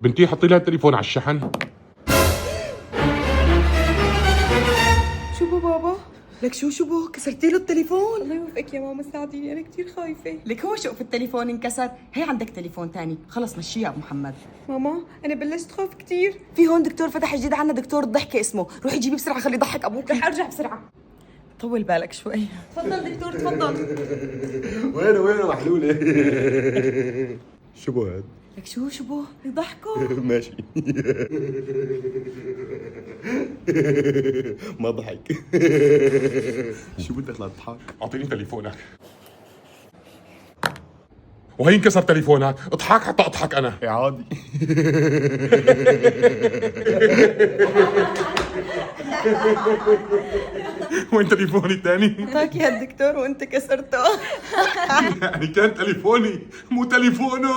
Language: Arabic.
بنتي حطي لها التليفون على الشحن. شو بو بابا؟ لك شو بو كسرتي له التليفون؟ الله يوفقك يا ماما، ساعديني انا كثير خايفه. لك هو شوف التليفون انكسر، هي عندك تليفون تاني، خلص مشيه يا ابو محمد. ماما انا بلشت خاف كثير. في هون دكتور فتح جديد عنا، دكتور الضحكه اسمه، روحي جيبي بسرعه خليه يضحك ابوك. رح ارجع بسرعه. طول بالك شوي. تفضل دكتور تفضل. وين محلولة؟ شو بو هاد؟ لك شو بو يضحكوا. ماشي. ما ضحك. شو بدك لا تضحك؟ اعطيني تليفونك. وهي انكسر تليفونك، اضحك حتى اضحك انا. يا عادي. وين تليفوني الثاني؟ اعطاك يا الدكتور وانت كسرته. يعني كان تليفوني مو تليفونه.